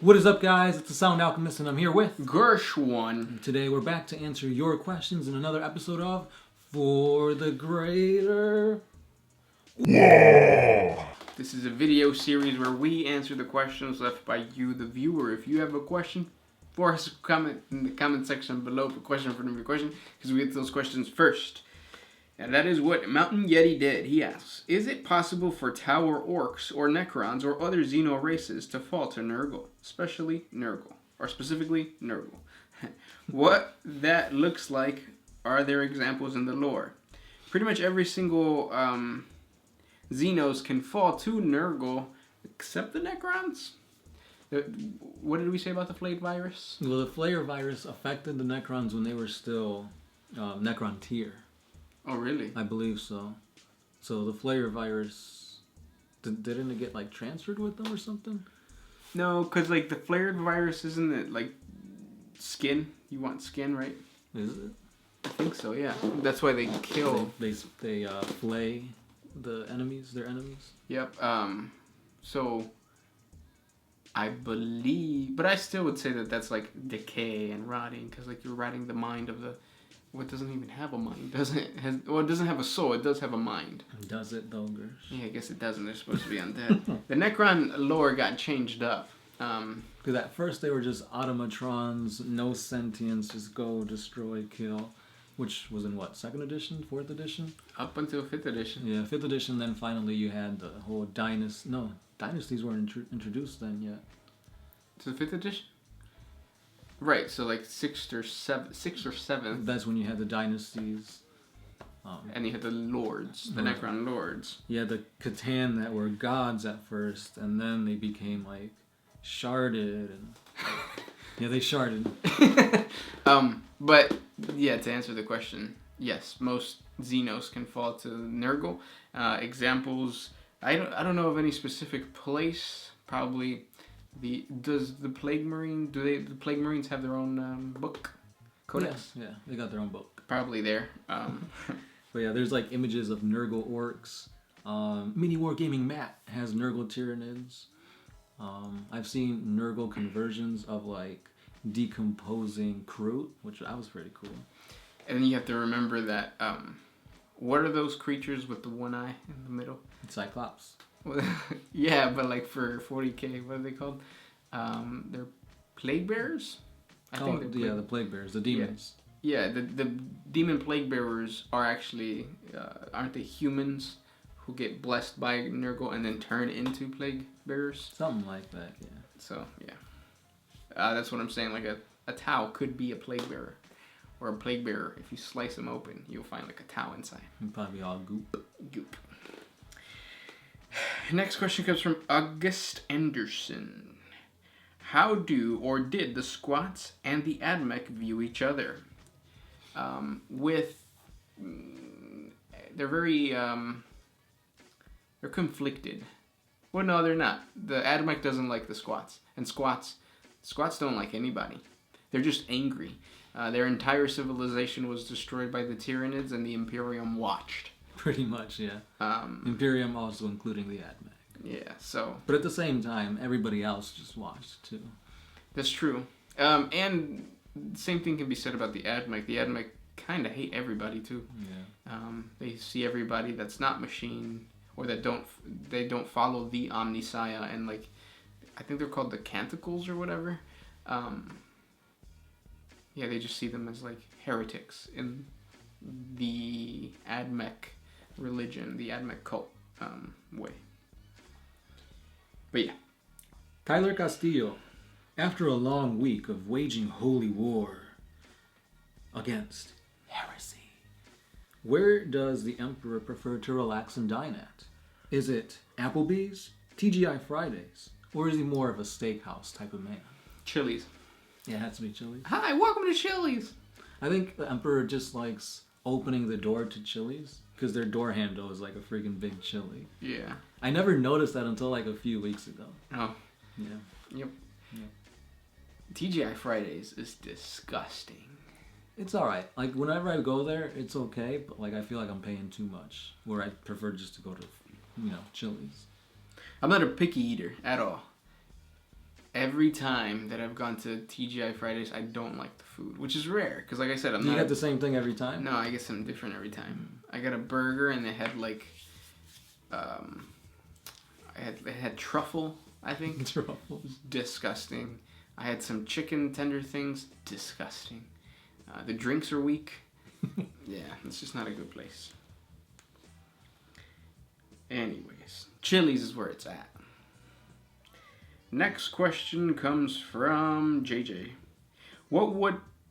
What is up, guys? It's the Sound Alchemist, and I'm here with Gershwan. Today we're back to answer your questions in another episode of For the Greater WAAAGH. This is a video series where we answer the questions left by you, the viewer. If you have a question for us, comment in the comment section below. A question for the question, because we get those questions first. And that is what Mountain Yeti did. He asks, is it possible for Tower Orcs or Necrons or other Xeno races to fall to Nurgle? Especially Nurgle. Or specifically Nurgle. What that looks like, are there examples in the lore? Pretty much every single Xenos can fall to Nurgle, except the Necrons. What did we say about the Flayed virus? Well, the Flayer virus affected the Necrons when they were still Necron tier. Oh, really? I believe so. So the Flayer virus, didn't it get like transferred with them or something? No, because like the flared virus, isn't it like skin? You want skin, right? Is it? I think so, yeah. That's why they kill. They flay the enemies, their enemies? Yep. So I believe, but I still would say that that's like decay and rotting, because like you're rotting the mind of the. What doesn't even have a mind? It doesn't have a soul. It does have a mind. Does it, though, Gersh? Yeah, I guess it doesn't. They're supposed to be undead. The Necron lore got changed up. Because at first they were just automatrons, no sentience, just go, destroy, kill. Which was in what, 2nd edition, 4th edition? Up until 5th edition. Yeah, 5th edition, then finally you had the whole dynasty. No, dynasties weren't introduced then yet. To the 5th edition? Right, so like 6th or 7th. That's when you had the dynasties. And you had the lords, the Necron lords. You had the Catan that were gods at first, and then they became like sharded. And yeah, they sharded. But yeah, to answer the question, yes, most Xenos can fall to Nurgle. Examples, I don't know of any specific place. Probably. Does the Plague Marine, the Plague Marines have their own book? Codex? Yeah, they got their own book. Probably there. But yeah, there's like images of Nurgle Orcs. Mini Wargaming Matt has Nurgle Tyranids. I've seen Nurgle conversions of like decomposing Kroot, which that was pretty cool. And then you have to remember that, what are those creatures with the one eye in the middle? Cyclops. Yeah, but like for 40K, what are they called? They're plague bearers? I think the plague bearers, the demons. Yeah, the demon plague bearers are actually, aren't they humans who get blessed by Nurgle and then turn into plague bearers? Something like that, yeah. So, yeah. That's what I'm saying, like a Tau could be a plague bearer. Or a plague bearer, if you slice them open, you'll find like a Tau inside. It'd probably be all goop. Goop. Next question comes from August Anderson. How do or did the Squats and the Ad Mech view each other? They're very, they're conflicted. Well, no, they're not. The Ad Mech doesn't like the Squats. And Squats don't like anybody. They're just angry. Their entire civilization was destroyed by the Tyranids, and the Imperium watched. Pretty much, yeah. Imperium also including the Ad Mech. Yeah, so. But at the same time, everybody else just watched too. That's true. And the same thing can be said about the Ad Mech. The Ad Mech kind of hate everybody too. Yeah. They see everybody that's not machine, or that they don't follow the Omnissiah, and like, I think they're called the Canticles or whatever. Yeah, they just see them as like heretics in the Ad Mech religion, the Ad Mech cult way. But yeah. Tyler Castillo, after a long week of waging holy war against heresy, where does the Emperor prefer to relax and dine at? Is it Applebee's, TGI Fridays, or is he more of a steakhouse type of man? Chili's. Yeah, it has to be Chili's. Hi, welcome to Chili's. I think the Emperor just likes opening the door to Chili's because their door handle is like a freaking big chili. Yeah. I never noticed that until like a few weeks ago. Oh. Yeah. Yep. TGI Fridays is disgusting. It's alright. Like, whenever I go there, it's okay, but like I feel like I'm paying too much. Where I prefer just to go to, Chili's. I'm not a picky eater at all. every time that I've gone to TGI Fridays, I don't like the food, which is rare. Because like I said, You get the same thing every time? No, I get something different every time. I got a burger and they had like, they had truffle, I think. Truffle. Disgusting. I had some chicken tender things. Disgusting. The drinks are weak. Yeah, it's just not a good place. Anyways, Chili's is where it's at. Next question comes from JJ. What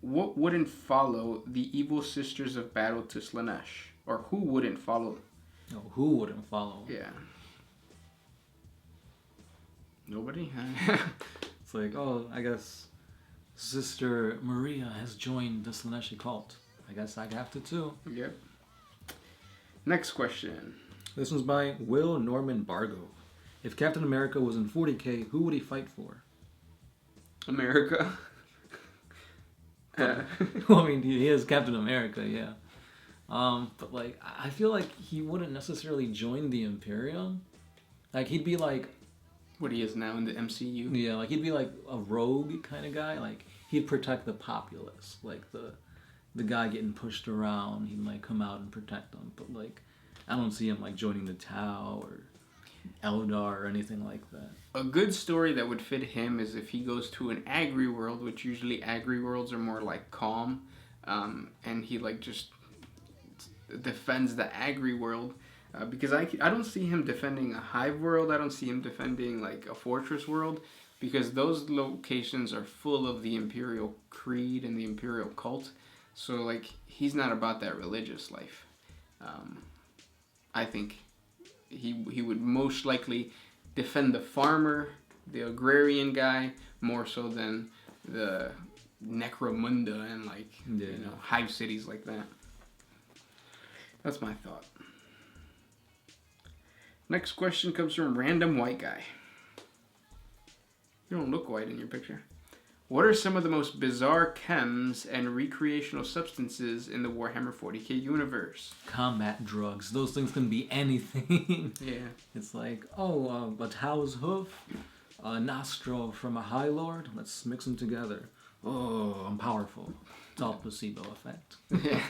wouldn't follow the evil sisters of battle to Slaanesh? Or who wouldn't follow? No, who wouldn't follow? Yeah. Nobody? It's like, oh, I guess Sister Maria has joined the Slaaneshi cult. I guess I'd have to too. Yep. Next question. This one's by Will Norman Bargo. If Captain America was in 40K, who would he fight for? America. Well, I mean, he is Captain America, yeah. But like, I feel like he wouldn't necessarily join the Imperium. Like, he'd be like, what he is now in the MCU. yeah, like he'd be like a rogue kind of guy. Like, he'd protect the populace, like the guy getting pushed around. He'd like come out and protect them. But like, I don't see him like joining the Tau or Eldar or anything like that. A good story that would fit him is if he goes to an agri world, which usually agri worlds are more like calm, and he like just defends the agri world, because I don't see him defending a hive world. I don't see him defending like a fortress world, because those locations are full of the Imperial creed and the Imperial cult. So like, he's not about that religious life. I think he would most likely defend the farmer, the agrarian guy, more so than the Necromunda and like, yeah, you know, hive cities like that. That's my thought. Next question comes from Random White Guy. You don't look white in your picture. What are some of the most bizarre chems and recreational substances in the Warhammer 40K universe? Combat drugs. Those things can be anything. Yeah. It's like, oh, a Tau's hoof, a nostril from a High Lord. Let's mix them together. Oh, I'm powerful. It's all placebo effect. Yeah.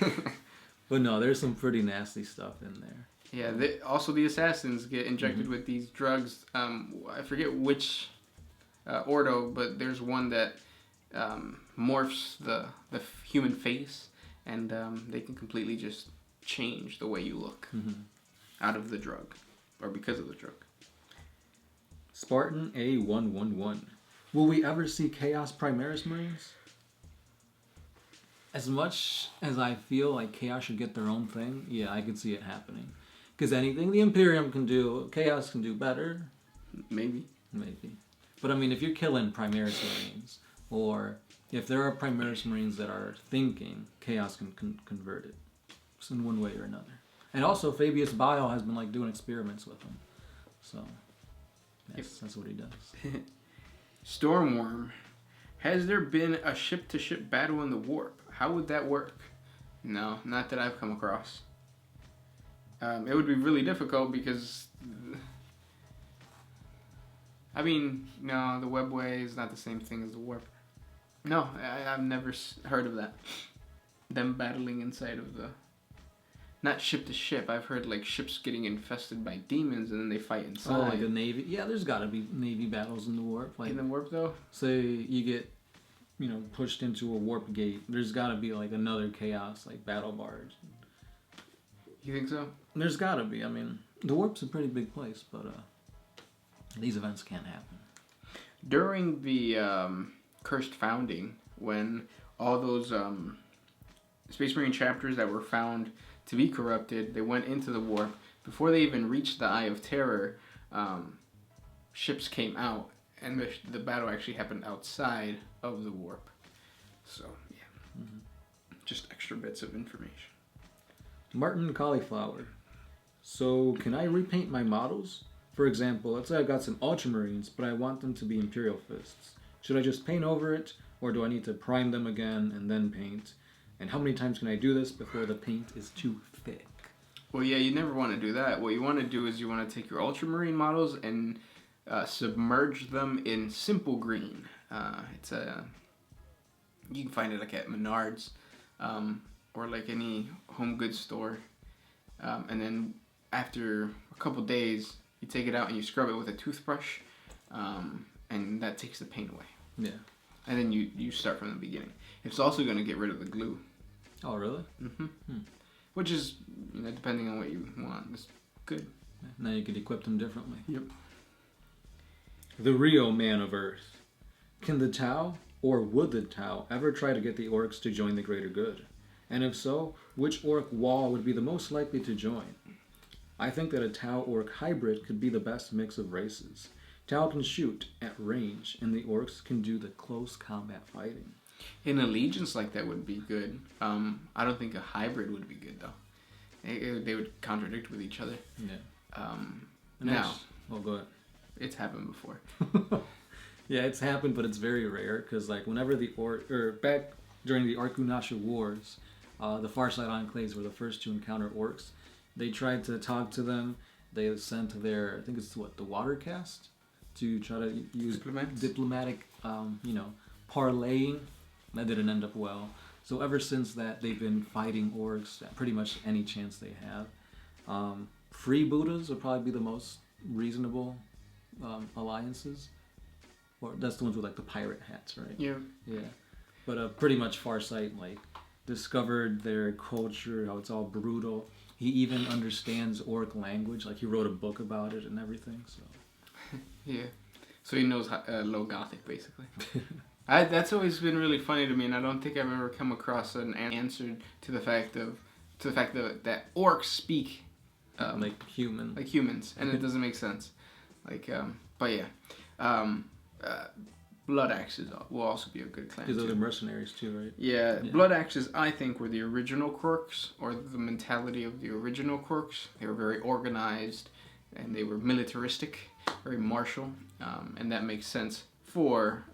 But no, there's some pretty nasty stuff in there. Yeah. Also, the assassins get injected with these drugs. I forget which Ordo, but there's one that morphs the human face, and they can completely just change the way you look out of the drug, or because of the drug. Spartan A111. Will we ever see Chaos Primaris Marines? As much as I feel like Chaos should get their own thing, yeah, I could see it happening. Because anything the Imperium can do, Chaos can do better. Maybe. But I mean, if you're killing Primaris Marines, or if there are Primaris Marines that are thinking, Chaos can convert it. Just in one way or another. And also, Fabius Bile has been like doing experiments with them. So, that's what he does. Stormworm. Has there been a ship-to-ship battle in the warp? How would that work? No, not that I've come across. It would be really difficult because, I mean, no, the webway is not the same thing as the warp. No, I've never heard of that. Them battling inside of the... Not ship to ship. I've heard like ships getting infested by demons and then they fight inside. Oh, like a navy. Yeah, there's got to be navy battles in the warp. Like, in the warp, though? Say you get, pushed into a warp gate. There's got to be like another Chaos, like battle barge. You think so? There's got to be. I mean, the warp's a pretty big place, but these events can't happen. During the Cursed Founding, when all those Space Marine chapters that were found to be corrupted, they went into the warp. Before they even reached the Eye of Terror, ships came out, and the battle actually happened outside of the warp. So, yeah. Just extra bits of information. Martin Cauliflower. So, can I repaint my models? For example, let's say I've got some Ultramarines, but I want them to be Imperial Fists. Should I just paint over it, or do I need to prime them again and then paint? And how many times can I do this before the paint is too thick? Well, yeah, you never want to do that. What you want to do is you want to take your Ultramarine models and submerge them in simple green. You can find it like at Menards or like any home goods store. And then after a couple days, you take it out and you scrub it with a toothbrush, and that takes the paint away. Yeah. And then you start from the beginning. It's also going to get rid of the glue. Oh, really? Mm-hmm. Which is, depending on what you want, it's good. Now you can equip them differently. Yep. The Rio Man of Earth. Can the Tau, or would the Tau, ever try to get the Orcs to join the greater good? And if so, which Orc wall would be the most likely to join? I think that a Tau-Orc hybrid could be the best mix of races. Tau can shoot at range, and the Orcs can do the close combat fighting. An allegiance like that would be good. I don't think a hybrid would be good, though. They would contradict with each other. Yeah. Now, oh, go ahead. It's happened before. Yeah, it's happened, but it's very rare, because like whenever back during the Arkunasha Wars, the Farside Enclaves were the first to encounter Orcs. They tried to talk to them. They sent their, I think it's the water caste, to try to use diplomatic, parlaying. That didn't end up well. So ever since that, they've been fighting Orcs at pretty much any chance they have. Free Buddhas would probably be the most reasonable alliances. Or that's the ones with like the pirate hats, right? Yeah. Yeah. But pretty much Farsight discovered their culture, how it's all brutal. He even understands Orc language, like he wrote a book about it and everything. So. Yeah. So he knows Low Gothic, basically. That's always been really funny to me, and I don't think I've ever come across an answer to the fact that Orcs speak like humans, and it doesn't make sense. But yeah. Blood Axes will also be a good clan. Because they're mercenaries too, right? Yeah, Blood Axes, I think, were the original Orcs, or the mentality of the original Orcs. They were very organized, and they were militaristic, very martial, and that makes sense for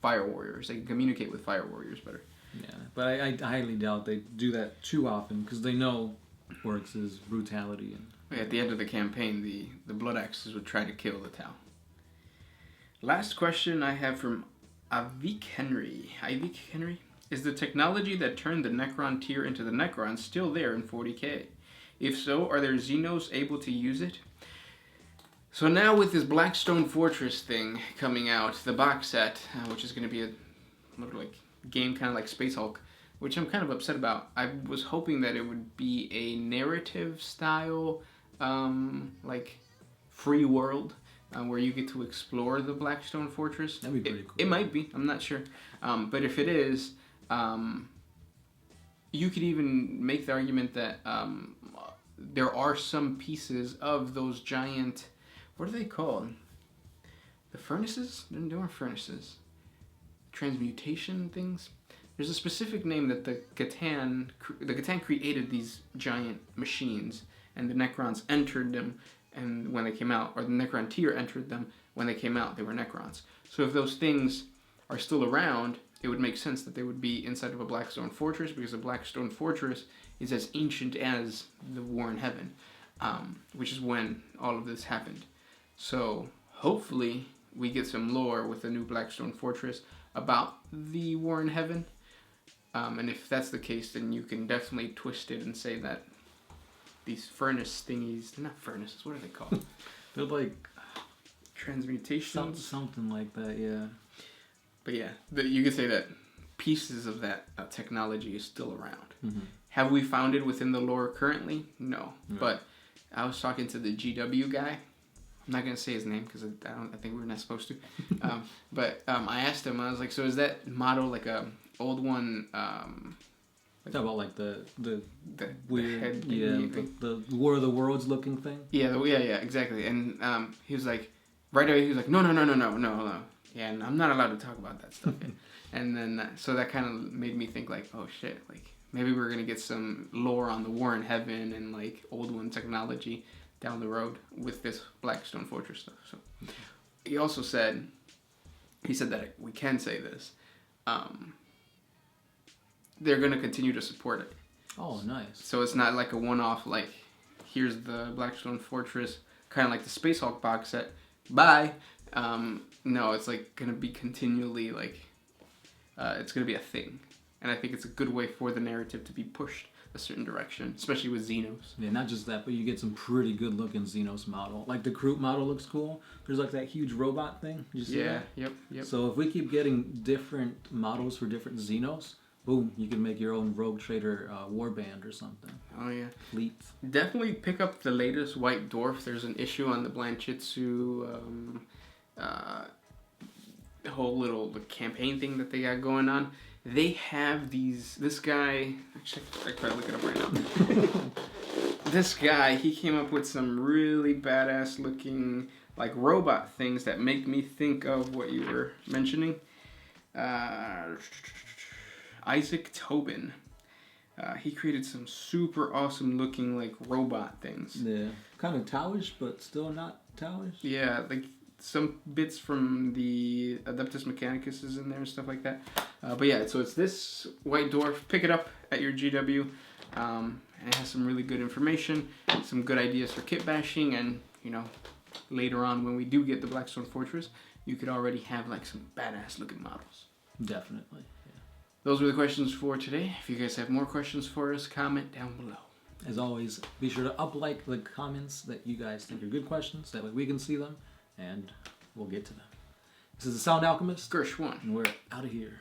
fire warriors. They can communicate with fire warriors better. Yeah, but I highly doubt they do that too often, because they know Orcs is brutality. And at the end of the campaign, the Blood Axes would try to kill the Tau. Last question I have from Avik Henry. Avik Henry? Is the technology that turned the Necron tier into the Necrons still there in 40k? If so, are their Xenos able to use it? So now with this Blackstone Fortress thing coming out, the box set, which is going to be a game kind of like Space Hulk, which I'm kind of upset about. I was hoping that it would be a narrative style, free world, where you get to explore the Blackstone Fortress. That'd be pretty cool. It might be. I'm not sure. But if it is, you could even make the argument that there are some pieces of those giant... What are they called? The furnaces? They weren't furnaces. Transmutation things? There's a specific name that the Catan created these giant machines, and the Necrons entered them. And when they came out, or the Necron tier entered them, when they came out, they were Necrons. So if those things are still around, it would make sense that they would be inside of a Blackstone Fortress, because a Blackstone Fortress is as ancient as the War in Heaven, which is when all of this happened. So hopefully we get some lore with the new Blackstone Fortress about the War in Heaven. And if that's the case, then you can definitely twist it and say that these furnace thingies, they're not furnaces, what are they called? They're like transmutation, something like that, yeah. But yeah, you could say that pieces of that technology is still around. Mm-hmm. Have we found it within the lore currently? No. But I was talking to the GW guy. I'm not gonna say his name because I think we're not supposed to. But I asked him. I was like, so is that model like a old one? Talk about like the weird, head the War of the Worlds looking thing. Yeah, exactly. And he was like, right away he was like, no. Yeah, and I'm not allowed to talk about that stuff. And then so that kind of made me think like, oh shit, like maybe we're gonna get some lore on the War in Heaven and like old one technology down the road with this Blackstone Fortress stuff. So he also said, that we can say this. They're going to continue to support it. Oh, nice. So it's not like a one-off, like, here's the Blackstone Fortress, kind of like the Space Hulk box set. bye. No, it's like gonna be continually like, it's gonna be a thing, and I think it's a good way for the narrative to be pushed a certain direction, especially with Xenos. Yeah, not just that, but you get some pretty good looking Xenos model. Like the Kroot model looks cool. There's like that huge robot thing. Did you see that? Yep. So if we keep getting different models for different Xenos, boom, you can make your own Rogue Trader warband or something. Oh yeah. Fleet. Definitely pick up the latest White Dwarf. There's an issue on the Blanchitsu whole little campaign thing that they got going on. They have this guy, actually I try to look it up right now. This guy, he came up with some really badass looking like robot things that make me think of what you were mentioning. Isaac Tobin. He created some super awesome looking like robot things. Yeah, kind of Taoish, but still not Taoish. Yeah, like some bits from the Adeptus Mechanicus is in there and stuff like that. But yeah, so it's this White Dwarf. Pick it up at your GW. And it has some really good information, some good ideas for kit bashing, and you know, later on when we do get the Blackstone Fortress, you could already have like some badass looking models. Definitely. Yeah. Those were the questions for today. If you guys have more questions for us, comment down below. As always, be sure to like the comments that you guys think are good questions. That way we can see them, and we'll get to them. This is the Sound Alchemist. Gersh1. And we're out of here.